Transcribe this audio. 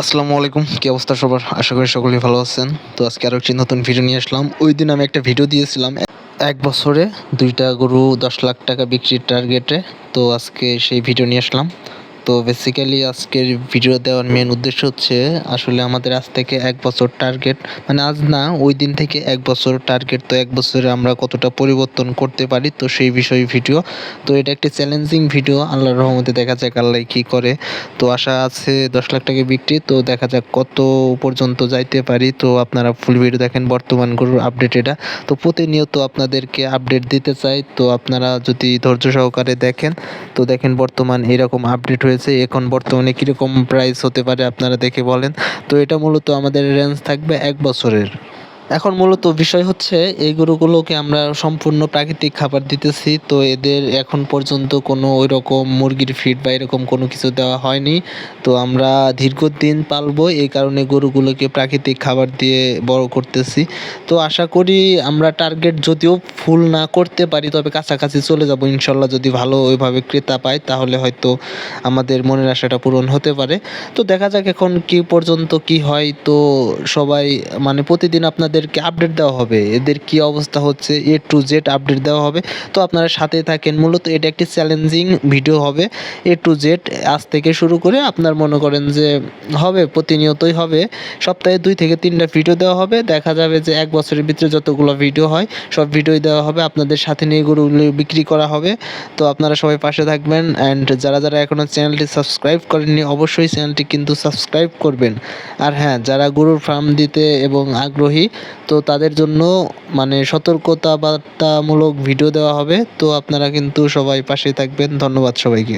আসসালামু আলাইকুম, কি অবস্থা সবার? আশা করি সকলেই ভালো আছেন। তো আজকে আরও একটি নতুন ভিডিও নিয়ে আসলাম। ওই দিন আমি একটা ভিডিও দিয়েছিলাম এক বছরে ২টা গরু ১০ লাখ টাকা বিক্রির টার্গেটে। তো আজকে সেই ভিডিও নিয়ে আসলাম। তো বেসিক্যালি আজকের ভিডিও দেওয়ার মেন উদ্দেশ্য হচ্ছে আসলে আমাদের আজ থেকে ১ বছর টার্গেট, মানে আজ না, ওই দিন থেকে ১ বছর টার্গেট। তো ১ বছরে আমরা কতটা পরিবর্তন করতে পারি, তো সেই বিষয়ে ভিডিও। তো এটা একটি চ্যালেঞ্জিং ভিডিও, আল্লাহর রহমতে দেখা যাক আল্লাহ কী করে। তো আশা আছে ১০ লাখ টাকা বিক্রি, তো দেখা যাক কত পর্যন্ত যাইতে পারি। তো আপনারা ফুল ভিডিও দেখেন, বর্তমান গরুর আপডেট এটা। তো প্রতিনিয়ত আপনাদেরকে আপডেট দিতে চাই, তো আপনারা যদি ধৈর্য সহকারে দেখেন, তো দেখেন বর্তমান এরকম আপডেট হয়েছে। এখন বর্তমানে কীরকম প্রাইস হতে পারে আপনারা দেখে বলেন। তো এটা মূলত আমাদের রেঞ্জ থাকবে ১ বছরের। এখন মূলত বিষয় হচ্ছে এই গরুগুলোকে আমরা সম্পূর্ণ প্রাকৃতিক খাবার দিতেছি। তো এদের এখন পর্যন্ত কোনো ওই রকম মুরগির ফিড বা এরকম কোনো কিছু দেওয়া হয়নি। তো আমরা দীর্ঘদিন পালবো, এই কারণে গরুগুলোকে প্রাকৃতিক খাবার দিয়ে বড় করতেছি। তো আশা করি আমরা টার্গেট যদিও ফুল না করতে পারি, তবে কাছাকাছি চলে যাব ইনশাল্লাহ। যদি ভালো ওইভাবে ক্রেতা পাই তাহলে হয়তো আমাদের মনের আশাটা পূরণ হতে পারে। তো দেখা যাক এখন কি পর্যন্ত কি হয়। তো সবাই মানে প্রতিদিন আপনাদেরকে আপডেট দেওয়া হবে, এদের কি অবস্থা হচ্ছে A to Z আপডেট দেওয়া হবে। তো আপনারা সাথে থাকেন। মূলত এটা একটি চ্যালেঞ্জিং ভিডিও হবে, A to Z আজ থেকে শুরু করে আপনার মনে করেন যে হবে, প্রতিনিয়তই হবে। সপ্তাহে 2 থেকে 3টা ভিডিও দেওয়া হবে। দেখা যাবে যে 1 বছরের ভিতরে যতগুলো ভিডিও হয় সব ভিডিওই দেওয়া হবে, আপনাদের সাথে নিয়ে গরুগুলো বিক্রি করা হবে। তো আপনারা সবাই পাশে থাকবেন, অ্যান্ড যারা যারা এখনও চ্যানেলটি সাবস্ক্রাইব করেননি অবশ্যই চ্যানেলটি কিন্তু সাবস্ক্রাইব করবেন। আর হ্যাঁ, যারা গরুর ফার্ম দিতে এবং আগ্রহী, তো তাদের জন্য মানে সতর্কতা বার্তামূলক ভিডিও দেওয়া হবে। তো আপনারা কিন্তু সবাই পাশে থাকবেন। ধন্যবাদ সবাইকে।